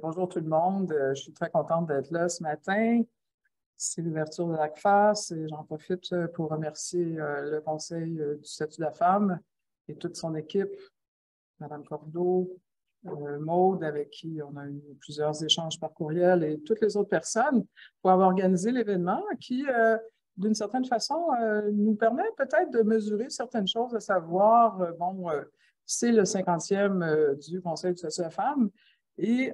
Bonjour tout le monde. Je suis très contente d'être là ce matin. C'est l'ouverture de l'ACFAS et j'en profite pour remercier le Conseil du statut de la femme et toute son équipe, Mme Cordeau, Maude, avec qui on a eu plusieurs échanges par courriel, et toutes les autres personnes pour avoir organisé l'événement qui, d'une certaine façon, nous permet peut-être de mesurer certaines choses, à savoir, c'est le 50e du Conseil du statut de la femme. Et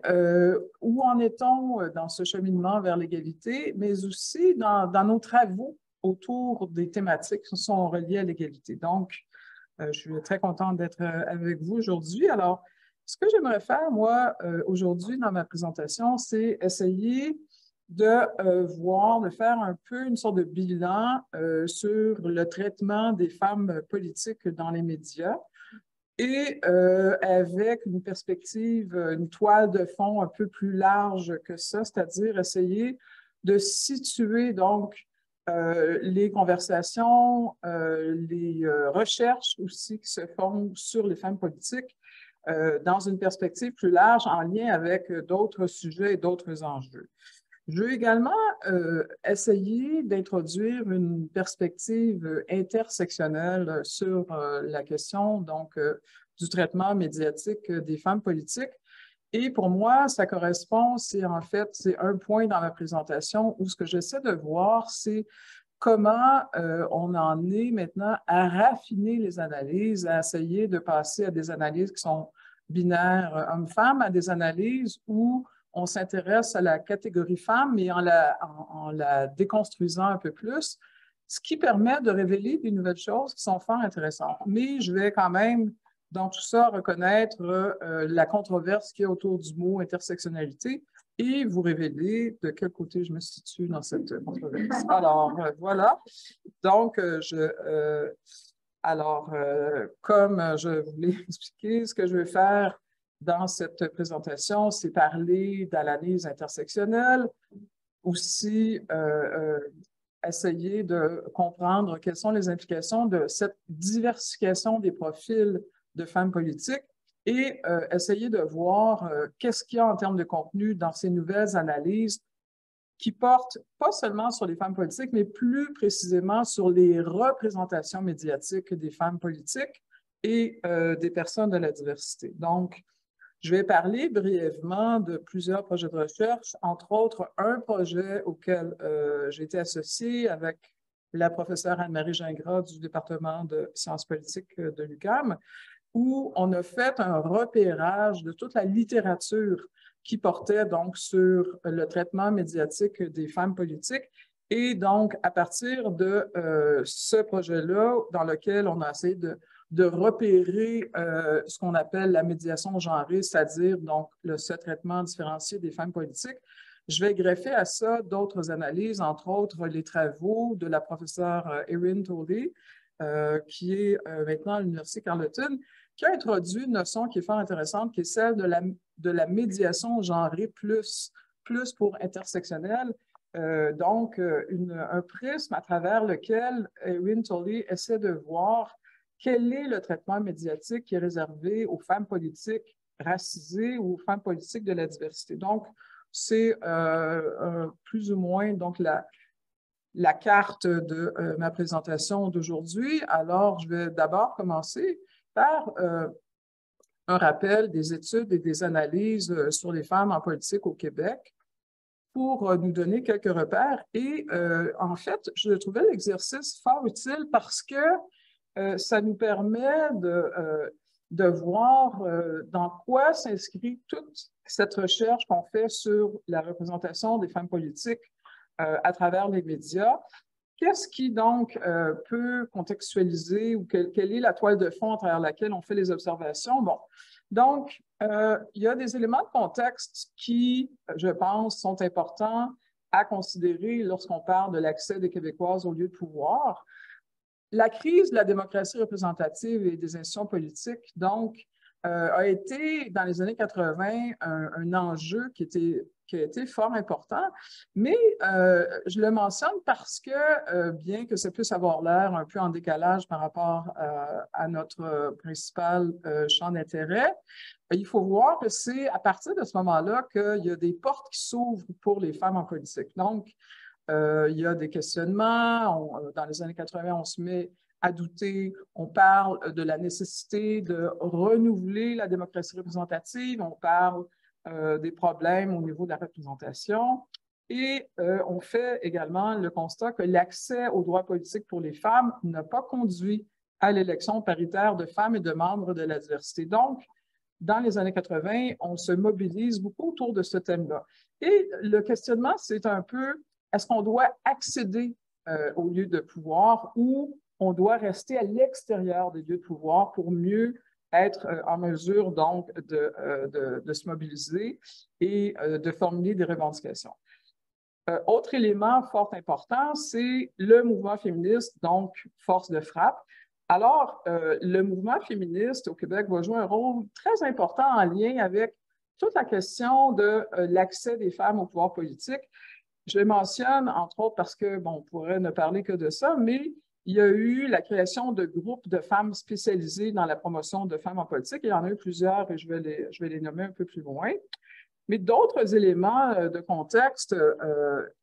où en est-on dans ce cheminement vers l'égalité, mais aussi dans nos travaux autour des thématiques qui sont reliées à l'égalité. Donc, je suis très contente d'être avec vous aujourd'hui. Alors, ce que j'aimerais faire, moi, aujourd'hui dans ma présentation, c'est essayer de faire un peu une sorte de bilan sur le traitement des femmes politiques dans les médias et avec une perspective, une toile de fond un peu plus large que ça, c'est-à-dire essayer de situer donc les conversations, les recherches aussi qui se font sur les femmes politiques dans une perspective plus large en lien avec d'autres sujets et d'autres enjeux. Je veux également essayer d'introduire une perspective intersectionnelle sur la question donc, du traitement médiatique des femmes politiques. Et pour moi, ça correspond, c'est un point dans ma présentation où ce que j'essaie de voir, c'est comment on en est maintenant à raffiner les analyses, à essayer de passer à des analyses qui sont binaires hommes-femmes, à des analyses où on s'intéresse à la catégorie femme, mais en la déconstruisant un peu plus, ce qui permet de révéler des nouvelles choses qui sont fort intéressantes. Mais je vais quand même, dans tout ça, reconnaître la controverse qu'il y a autour du mot intersectionnalité et vous révéler de quel côté je me situe dans cette controverse. Alors, voilà. Donc, comme je voulais expliquer, ce que je vais faire dans cette présentation, c'est parler d'analyse intersectionnelle, aussi essayer de comprendre quelles sont les implications de cette diversification des profils de femmes politiques et essayer de voir qu'est-ce qu'il y a en termes de contenu dans ces nouvelles analyses qui portent pas seulement sur les femmes politiques, mais plus précisément sur les représentations médiatiques des femmes politiques et des personnes de la diversité. Donc, je vais parler brièvement de plusieurs projets de recherche, entre autres un projet auquel j'ai été associée avec la professeure Anne-Marie Gingras du département de sciences politiques de l'UQAM, où on a fait un repérage de toute la littérature qui portait donc sur le traitement médiatique des femmes politiques. Et donc, à partir de ce projet-là, dans lequel on a essayé de repérer ce qu'on appelle la médiation genrée, c'est-à-dire donc ce traitement différencié des femmes politiques, je vais greffer à ça d'autres analyses, entre autres les travaux de la professeure Erin Tolley, qui est maintenant à l'Université Carleton, qui a introduit une notion qui est fort intéressante, qui est celle de la médiation genrée plus pour intersectionnelle. Donc, un prisme à travers lequel Erin Tolley essaie de voir quel est le traitement médiatique qui est réservé aux femmes politiques racisées ou aux femmes politiques de la diversité. Donc, c'est plus ou moins donc, la carte de ma présentation d'aujourd'hui. Alors, je vais d'abord commencer par un rappel des études et des analyses sur les femmes en politique au Québec pour nous donner quelques repères. Et en fait, je trouvais l'exercice fort utile parce que ça nous permet de voir dans quoi s'inscrit toute cette recherche qu'on fait sur la représentation des femmes politiques à travers les médias. Qu'est-ce qui donc peut contextualiser ou quelle est la toile de fond à travers laquelle on fait les observations? Bon, donc, il y a des éléments de contexte qui, je pense, sont importants à considérer lorsqu'on parle de l'accès des Québécoises aux lieux de pouvoir. La crise de la démocratie représentative et des institutions politiques, donc, a été, dans les années 80, un enjeu qui était qui a été fort important, mais je le mentionne parce que, bien que ça puisse avoir l'air un peu en décalage par rapport à notre principal champ d'intérêt, il faut voir que c'est à partir de ce moment-là qu'il y a des portes qui s'ouvrent pour les femmes en politique. Donc, il y a des questionnements. Dans les années 80, on se met à douter. On parle de la nécessité de renouveler la démocratie représentative. On parle des problèmes au niveau de la représentation. Et on fait également le constat que l'accès aux droits politiques pour les femmes n'a pas conduit à l'élection paritaire de femmes et de membres de la diversité. Donc, dans les années 80, on se mobilise beaucoup autour de ce thème-là. Et le questionnement, c'est un peu, est-ce qu'on doit accéder aux lieux de pouvoir ou on doit rester à l'extérieur des lieux de pouvoir pour mieux être en mesure donc de se mobiliser et de formuler des revendications. Autre élément fort important, c'est le mouvement féministe, donc force de frappe. Alors, le mouvement féministe au Québec va jouer un rôle très important en lien avec toute la question de l'accès des femmes au pouvoir politique. Je le mentionne, entre autres, parce que, bon, on pourrait ne parler que de ça, mais il y a eu la création de groupes de femmes spécialisées dans la promotion de femmes en politique. Il y en a eu plusieurs et je vais les nommer un peu plus loin. Mais d'autres éléments de contexte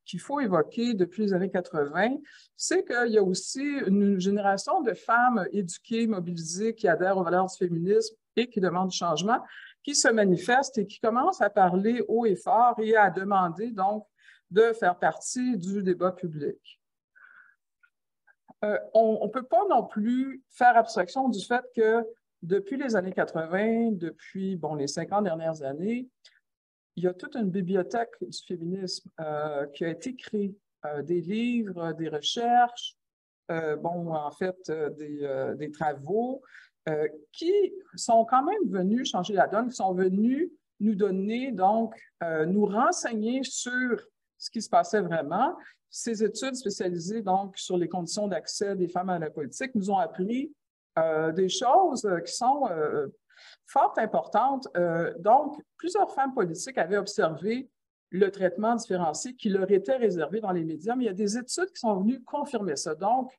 qu'il faut évoquer depuis les années 80, c'est qu'il y a aussi une génération de femmes éduquées, mobilisées, qui adhèrent aux valeurs du féminisme et qui demandent du changement, qui se manifestent et qui commencent à parler haut et fort et à demander donc de faire partie du débat public. On ne peut pas non plus faire abstraction du fait que depuis les années 80, depuis les 50 dernières années, il y a toute une bibliothèque du féminisme qui a été créée, des livres, des recherches, en fait, des travaux qui sont quand même venus changer la donne, qui sont venus nous donner, donc, nous renseigner sur ce qui se passait vraiment. Ces études spécialisées, donc, sur les conditions d'accès des femmes à la politique nous ont appris des choses qui sont fort importante. Donc, plusieurs femmes politiques avaient observé le traitement différencié qui leur était réservé dans les médias, mais il y a des études qui sont venues confirmer ça. Donc,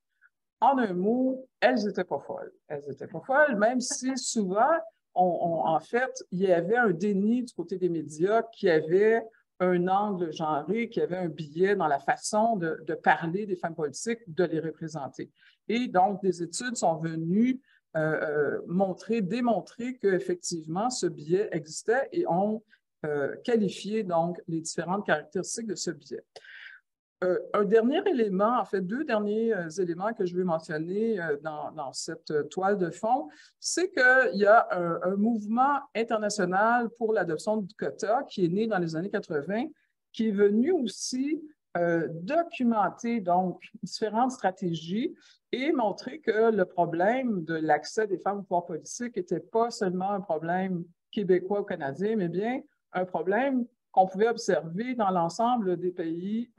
en un mot, elles n'étaient pas folles. Elles n'étaient pas folles, même si souvent, en fait, il y avait un déni du côté des médias qui avait un angle genré, qui avait un biais dans la façon de parler des femmes politiques, de les représenter. Et donc, des études sont venues démontrer qu'effectivement, ce biais existait et ont qualifié donc les différentes caractéristiques de ce biais. Un dernier élément, en fait, deux derniers éléments que je veux mentionner dans cette toile de fond, c'est qu'il y a un mouvement international pour l'adoption du quota qui est né dans les années 80, qui est venu aussi documenter donc différentes stratégies et montrer que le problème de l'accès des femmes au pouvoir politique n'était pas seulement un problème québécois ou canadien, mais bien un problème qu'on pouvait observer dans l'ensemble des pays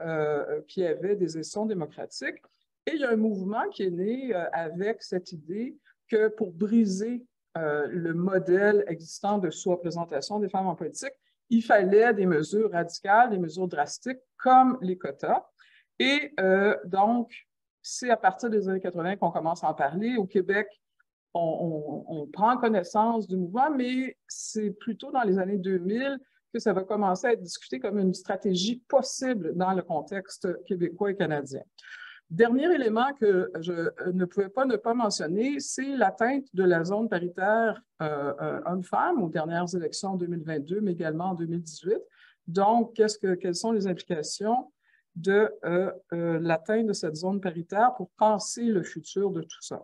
qui avaient des institutions démocratiques. Et il y a un mouvement qui est né avec cette idée que pour briser le modèle existant de sous-représentation des femmes en politique, il fallait des mesures radicales, des mesures drastiques comme les quotas. Et donc, c'est à partir des années 80 qu'on commence à en parler. Au Québec, on prend connaissance du mouvement, mais c'est plutôt dans les années 2000 que ça va commencer à être discuté comme une stratégie possible dans le contexte québécois et canadien. Dernier élément que je ne pouvais pas ne pas mentionner, c'est l'atteinte de la zone paritaire homme-femme aux dernières élections en 2022, mais également en 2018. Donc, quelles sont les implications de l'atteinte de cette zone paritaire pour penser le futur de tout ça?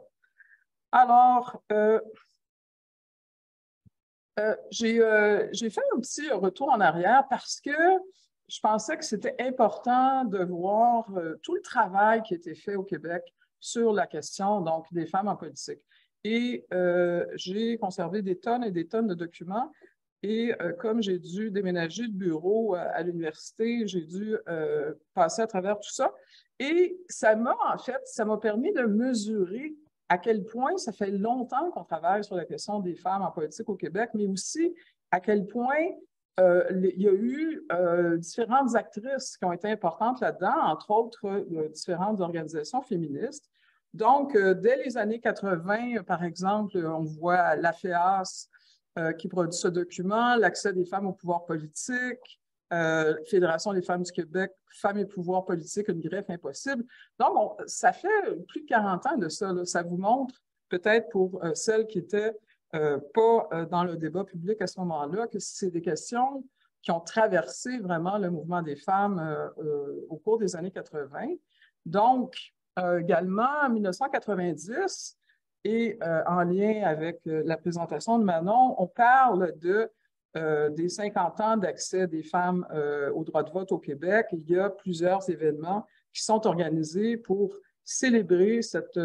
Alors, j'ai fait un petit retour en arrière parce que je pensais que c'était important de voir tout le travail qui a été fait au Québec sur la question donc, des femmes en politique. Et j'ai conservé des tonnes et des tonnes de documents. Et comme j'ai dû déménager de bureau à l'université, j'ai dû passer à travers tout ça. Et ça m'a permis de mesurer à quel point ça fait longtemps qu'on travaille sur la question des femmes en politique au Québec, mais aussi à quel point il y a eu différentes actrices qui ont été importantes là-dedans, entre autres différentes organisations féministes. Donc, dès les années 80, par exemple, on voit la FEAS qui produit ce document, l'accès des femmes au pouvoir politique, Fédération des femmes du Québec, femmes et pouvoir politique, une greffe impossible. Donc, ça fait plus de 40 ans de ça. Là. Ça vous montre, peut-être pour celles qui étaient pas dans le débat public à ce moment-là, que c'est des questions qui ont traversé vraiment le mouvement des femmes au cours des années 80. Donc, également, en 1990, et en lien avec la présentation de Manon, on parle des 50 ans d'accès des femmes au droit de vote au Québec. Il y a plusieurs événements qui sont organisés pour célébrer cette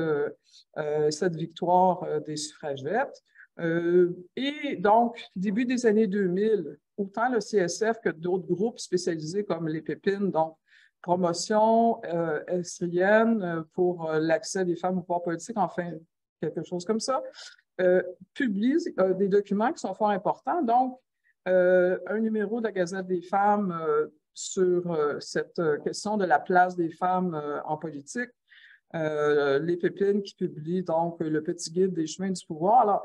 victoire des suffragettes. Et donc, début des années 2000, autant le CSF que d'autres groupes spécialisés comme les Pépines, donc promotion estrienne pour l'accès des femmes au pouvoir politique, enfin, quelque chose comme ça, publient des documents qui sont fort importants. Donc, un numéro de la Gazette des femmes sur cette question de la place des femmes en politique, les Pépines qui publient donc le petit guide des chemins du pouvoir. Alors,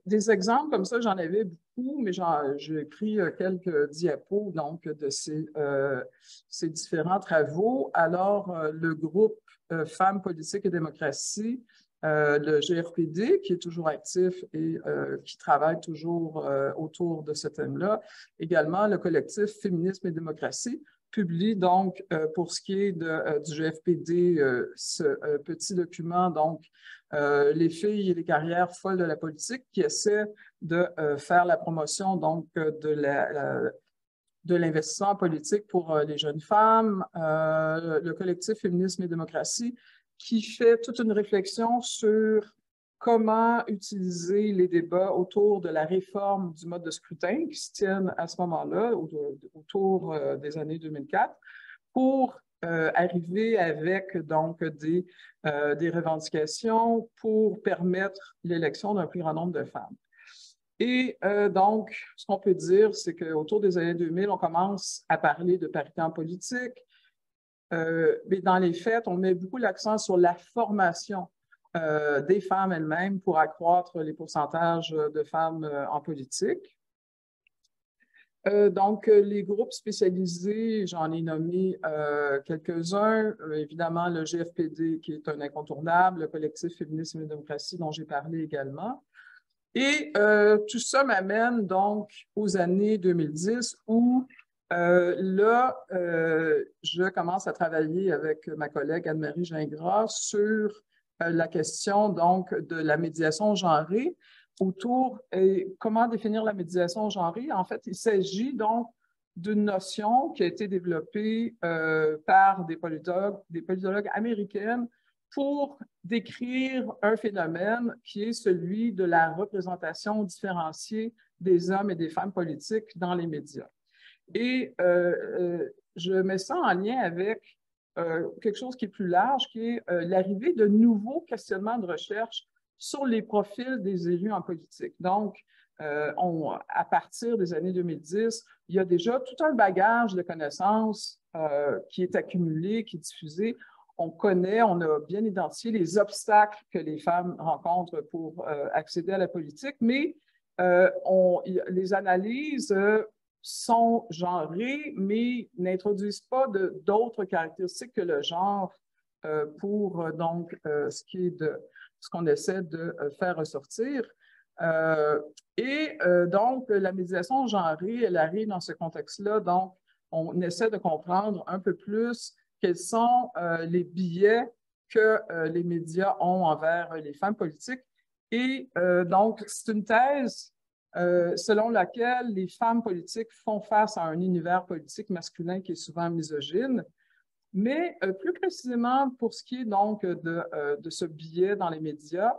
des exemples comme ça, j'en avais beaucoup, mais j'ai pris quelques diapos donc, de ces différents travaux. Alors, le groupe Femmes, Politique et Démocratie, le GFPD, qui est toujours actif et qui travaille toujours autour de ce thème-là. Également, le collectif Féminisme et Démocratie publie donc, pour ce qui est du GFPD, ce petit document, donc, les filles et les carrières folles de la politique, qui essaie de faire la promotion donc, de l'investissement politique pour les jeunes femmes, le collectif Féminisme et Démocratie, qui fait toute une réflexion sur comment utiliser les débats autour de la réforme du mode de scrutin qui se tiennent à ce moment-là, autour des années 2004, pour arriver avec donc des revendications pour permettre l'élection d'un plus grand nombre de femmes. Et donc, ce qu'on peut dire, c'est qu'autour des années 2000, on commence à parler de parité en politique, mais dans les faits, on met beaucoup l'accent sur la formation des femmes elles-mêmes pour accroître les pourcentages de femmes en politique. Donc, les groupes spécialisés, j'en ai nommé quelques-uns. Évidemment, le GFPD, qui est un incontournable, le collectif Féminisme et Démocratie, dont j'ai parlé également. Et tout ça m'amène donc aux années 2010 où là, je commence à travailler avec ma collègue Anne-Marie Gingras sur la question donc de la médiation genrée autour comment définir la médiation genrée. En fait, il s'agit donc d'une notion qui a été développée par des politologues américaines pour décrire un phénomène qui est celui de la représentation différenciée des hommes et des femmes politiques dans les médias. Et je mets ça en lien avec quelque chose qui est plus large, qui est l'arrivée de nouveaux questionnements de recherche sur les profils des élus en politique. Donc, à partir des années 2010, il y a déjà tout un bagage de connaissances qui est accumulé, qui est diffusé. On a bien identifié les obstacles que les femmes rencontrent pour accéder à la politique, mais les analyses sont genrées, mais n'introduisent pas d'autres caractéristiques que le genre pour donc ce qui est de ce qu'on essaie de faire ressortir. Donc, la médiation genrée, elle arrive dans ce contexte-là. Donc, on essaie de comprendre un peu plus quels sont les biais que les médias ont envers les femmes politiques. Et donc, c'est une thèse selon laquelle les femmes politiques font face à un univers politique masculin qui est souvent misogyne. Mais plus précisément, pour ce qui est donc de ce biais dans les médias,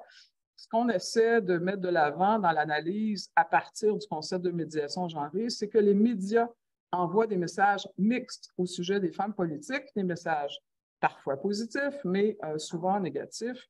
ce qu'on essaie de mettre de l'avant dans l'analyse à partir du concept de médiation genrée, c'est que les médias envoient des messages mixtes au sujet des femmes politiques, des messages parfois positifs, mais souvent négatifs.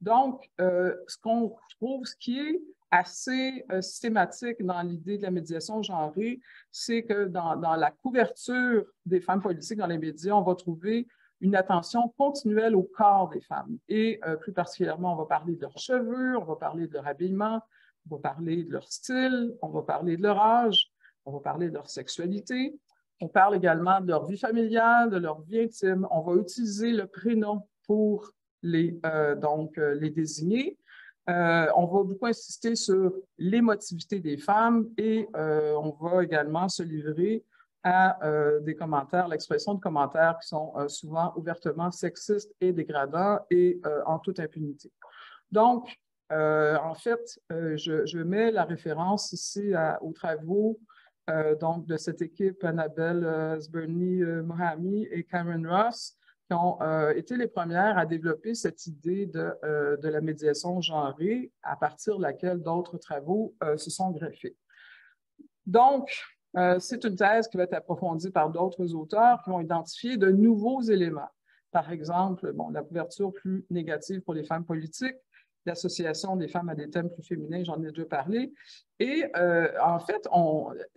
Donc, ce qu'on trouve, ce qui est assez systématique dans l'idée de la médiation genrée, c'est que dans la couverture des femmes politiques dans les médias, on va trouver une attention continuelle au corps des femmes. Et plus particulièrement, on va parler de leurs cheveux, on va parler de leur habillement, on va parler de leur style, on va parler de leur âge, on va parler de leur sexualité. On parle également de leur vie familiale, de leur vie intime. On va utiliser le prénom pour les désigner. On va beaucoup insister sur l'émotivité des femmes et on va également se livrer à des commentaires, l'expression de commentaires qui sont souvent ouvertement sexistes et dégradants et en toute impunité. Donc, en fait, je mets la référence ici aux travaux donc de cette équipe, Annabelle Sberny Mohami et Karen Ross, qui ont été les premières à développer cette idée de la médiation genrée, à partir de laquelle d'autres travaux se sont greffés. Donc, c'est une thèse qui va être approfondie par d'autres auteurs qui vont identifier de nouveaux éléments. Par exemple, bon, la couverture plus négative pour les femmes politiques, l'association des femmes à des thèmes plus féminins, j'en ai déjà parlé. Et en fait,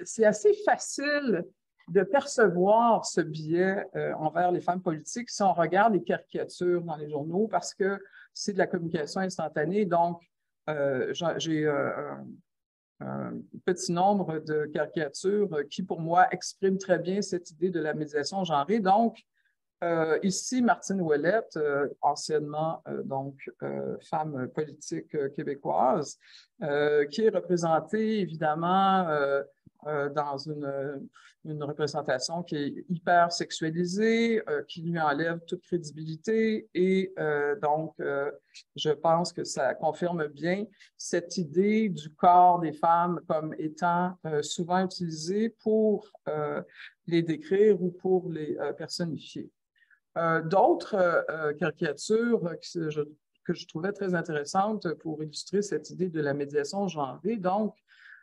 c'est assez facile de percevoir ce biais envers les femmes politiques si on regarde les caricatures dans les journaux, parce que c'est de la communication instantanée. Donc, j'ai un petit nombre de caricatures qui, pour moi, expriment très bien cette idée de la médiation genrée. Donc, ici, Martine Ouellette, anciennement femme politique québécoise, qui est représentée évidemment dans une représentation qui est hyper sexualisée, qui lui enlève toute crédibilité et je pense que ça confirme bien cette idée du corps des femmes comme étant souvent utilisée pour les décrire ou pour les personnifier. D'autres caricatures que je trouvais très intéressantes pour illustrer cette idée de la médiation genrée. Donc,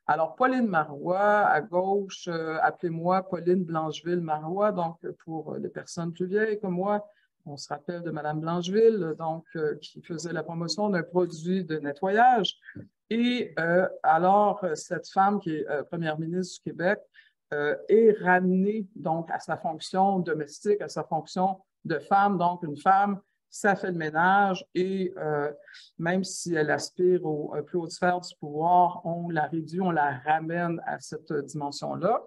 alors, Pauline Marois, à gauche, appelez-moi Pauline Blancheville-Marois, donc pour les personnes plus vieilles comme moi, on se rappelle de Madame Blancheville, donc qui faisait la promotion d'un produit de nettoyage. Et alors, cette femme qui est première ministre du Québec est ramenée donc à sa fonction domestique, à sa fonction de femme. Donc, une femme, ça fait le ménage et même si elle aspire aux plus hautes sphères du pouvoir, on la réduit, on la ramène à cette dimension-là.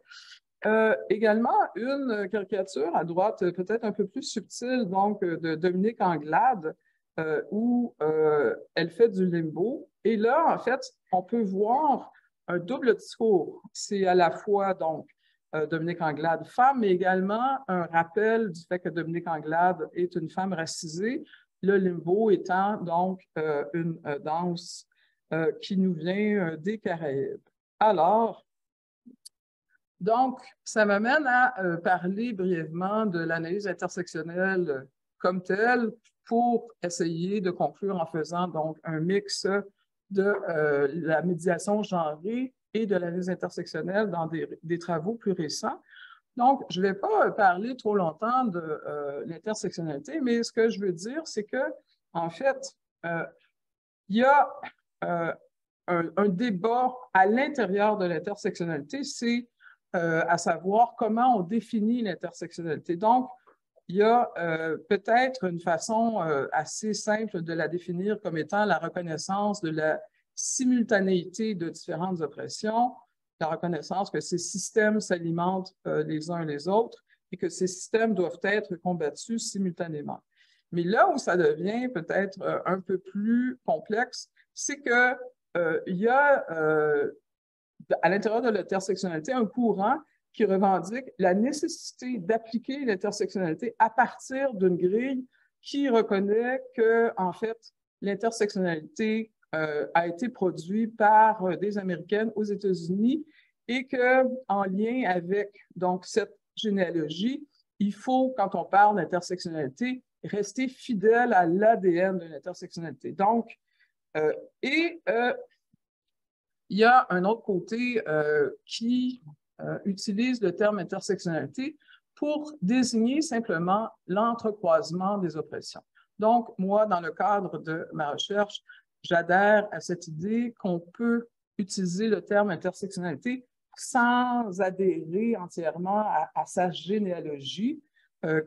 Également, une caricature à droite, peut-être un peu plus subtile, donc de Dominique Anglade, où elle fait du limbo. Et là, en fait, on peut voir un double discours. C'est à la fois, donc, Dominique Anglade femme, mais également un rappel du fait que Dominique Anglade est une femme racisée, le limbo étant donc une danse qui nous vient des Caraïbes. Alors, donc, ça m'amène à parler brièvement de l'analyse intersectionnelle comme telle pour essayer de conclure en faisant donc un mix de la médiation genrée et de l'analyse intersectionnelle dans des travaux plus récents. Donc, je ne vais pas parler trop longtemps de l'intersectionnalité, mais ce que je veux dire, c'est que, en fait, il y a un débat à l'intérieur de l'intersectionnalité, c'est à savoir comment on définit l'intersectionnalité. Donc, il y a peut-être une façon assez simple de la définir comme étant la reconnaissance de la simultanéité de différentes oppressions, la reconnaissance que ces systèmes s'alimentent les uns les autres et que ces systèmes doivent être combattus simultanément. Mais là où ça devient peut-être un peu plus complexe, c'est que il y a à l'intérieur de l'intersectionnalité un courant qui revendique la nécessité d'appliquer l'intersectionnalité à partir d'une grille qui reconnaît que, en fait, l'intersectionnalité a été produite par des Américaines aux États-Unis et que, en lien avec donc cette généalogie, il faut, quand on parle d'intersectionnalité, rester fidèle à l'ADN de l'intersectionnalité. Donc, il y a un autre côté qui utilise le terme intersectionnalité pour désigner simplement l'entrecroisement des oppressions. Donc, moi, dans le cadre de ma recherche, j'adhère à cette idée qu'on peut utiliser le terme intersectionnalité sans adhérer entièrement à sa généalogie,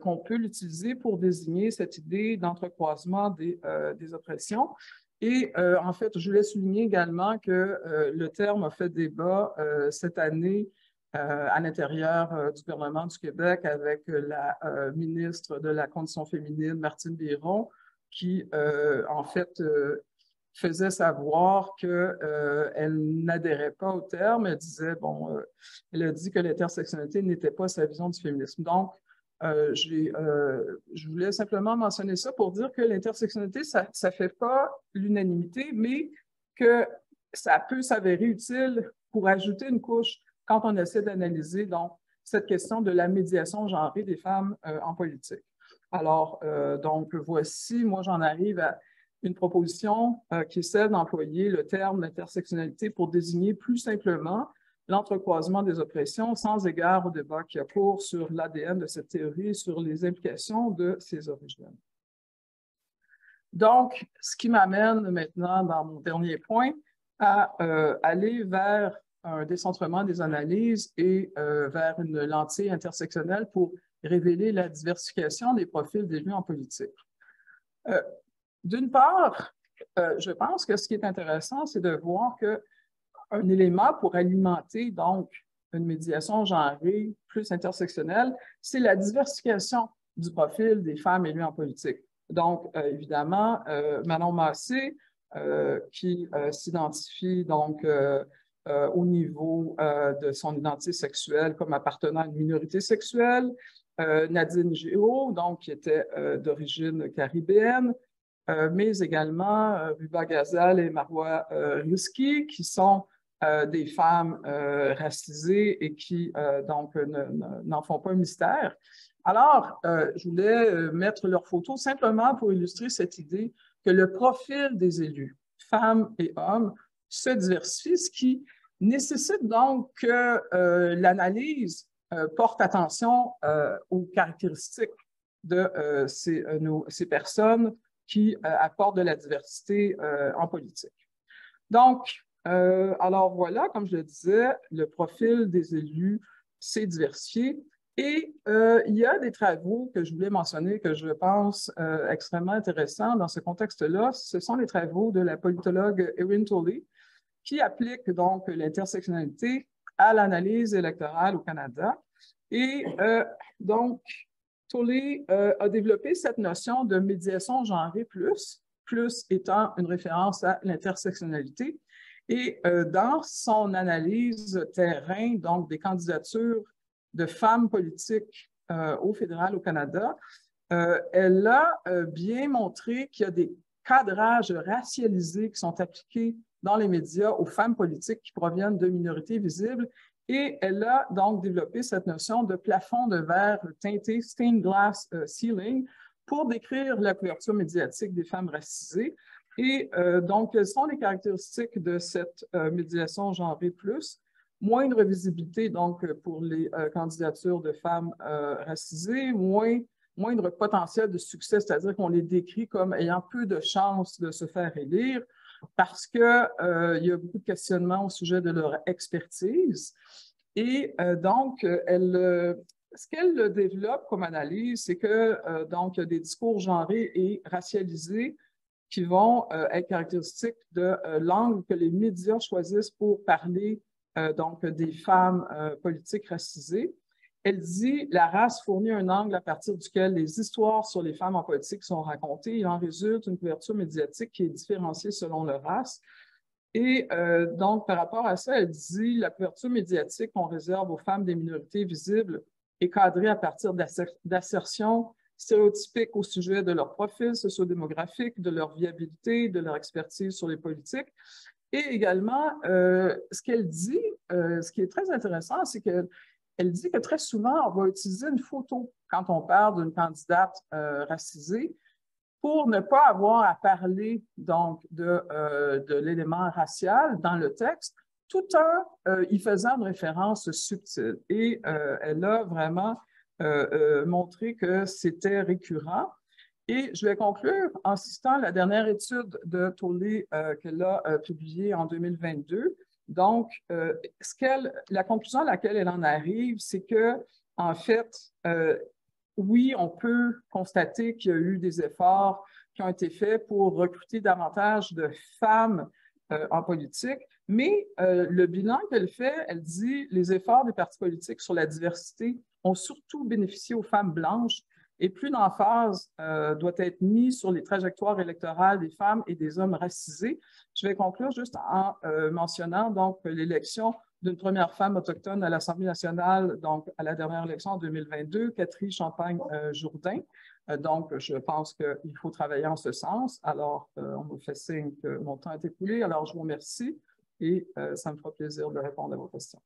qu'on peut l'utiliser pour désigner cette idée d'entrecroisement des oppressions. Et en fait, je voulais souligner également que le terme a fait débat cette année à l'intérieur du gouvernement du Québec avec la ministre de la Condition féminine, Martine Biron, qui, en fait, faisait savoir qu'elle n'adhérait pas au terme. Elle disait, bon, elle a dit que l'intersectionnalité n'était pas sa vision du féminisme. Donc, je voulais simplement mentionner ça pour dire que l'intersectionnalité, ça ne fait pas l'unanimité, mais que ça peut s'avérer utile pour ajouter une couche quand on essaie d'analyser donc cette question de la médiation genrée des femmes en politique. Alors, donc, voici, moi, j'en arrive à une proposition qui est celle d'employer le terme d'intersectionnalité pour désigner plus simplement l'entrecroisement des oppressions sans égard au débat qui a cours sur l'ADN de cette théorie, sur les implications de ses origines. Donc, ce qui m'amène maintenant dans mon dernier point à aller vers un décentrement des analyses et vers une lentille intersectionnelle pour révéler la diversification des profils d'élus en politique. D'une part, je pense que ce qui est intéressant, c'est de voir qu'un élément pour alimenter donc une médiation genrée plus intersectionnelle, c'est la diversification du profil des femmes élues en politique. Donc, évidemment, Manon Massé, qui s'identifie donc au niveau de son identité sexuelle comme appartenant à une minorité sexuelle, Nadine Géo, donc qui était d'origine caribéenne, mais également Ruba Ghazal et Marwa Rizki, qui sont des femmes racisées et qui donc n'en font pas un mystère. Alors, je voulais mettre leurs photos simplement pour illustrer cette idée que le profil des élus, femmes et hommes, se diversifie, ce qui nécessite donc que l'analyse porte attention aux caractéristiques de ces personnes qui apportent de la diversité en politique. Donc, alors voilà, comme je le disais, le profil des élus s'est diversifié et il y a des travaux que je voulais mentionner que je pense extrêmement intéressants dans ce contexte-là. Ce sont les travaux de la politologue Erin Tolley qui applique donc l'intersectionnalité à l'analyse électorale au Canada. Et donc, Tolley a développé cette notion de médiation genrée plus étant une référence à l'intersectionnalité. Et dans son analyse terrain, donc des candidatures de femmes politiques au fédéral au Canada, elle a bien montré qu'il y a des cadrages racialisés qui sont appliqués dans les médias aux femmes politiques qui proviennent de minorités visibles. Et elle a donc développé cette notion de plafond de verre teinté, stained glass ceiling, pour décrire la couverture médiatique des femmes racisées. Et donc, quelles sont les caractéristiques de cette médiation genrée plus? Moindre visibilité, donc, pour les candidatures de femmes racisées, moindre potentiel de succès, c'est-à-dire qu'on les décrit comme ayant peu de chances de se faire élire, parce qu'il y a beaucoup de questionnements au sujet de leur expertise. Et donc, ce qu'elle développe comme analyse, c'est que donc, il y a des discours genrés et racialisés qui vont être caractéristiques de l'angle que les médias choisissent pour parler donc des femmes politiques racisées. Elle dit « La race fournit un angle à partir duquel les histoires sur les femmes en politique sont racontées. Il en résulte une couverture médiatique qui est différenciée selon leur race. » Et donc, par rapport à ça, elle dit « La couverture médiatique qu'on réserve aux femmes des minorités visibles est cadrée à partir d'assertions stéréotypiques au sujet de leur profil sociodémographique, de leur viabilité, de leur expertise sur les politiques. » Et également, ce qu'elle dit, ce qui est très intéressant, c'est que elle dit que très souvent, on va utiliser une photo quand on parle d'une candidate racisée pour ne pas avoir à parler donc de l'élément racial dans le texte, tout en y faisant une référence subtile. Et elle a vraiment montré que c'était récurrent. Et je vais conclure en citant la dernière étude de Tolley qu'elle a publiée en 2022. Donc, la conclusion à laquelle elle en arrive, c'est que, en fait, oui, on peut constater qu'il y a eu des efforts qui ont été faits pour recruter davantage de femmes en politique, mais le bilan qu'elle fait, elle dit les efforts des partis politiques sur la diversité ont surtout bénéficié aux femmes blanches et plus d'emphase doit être mise sur les trajectoires électorales des femmes et des hommes racisés. Je vais conclure juste en mentionnant donc l'élection d'une première femme autochtone à l'Assemblée nationale, donc à la dernière élection en 2022, Catherine Champagne-Jourdain. Donc, je pense qu'il faut travailler en ce sens. Alors, on me fait signe que mon temps est écoulé. Alors, je vous remercie et ça me fera plaisir de répondre à vos questions.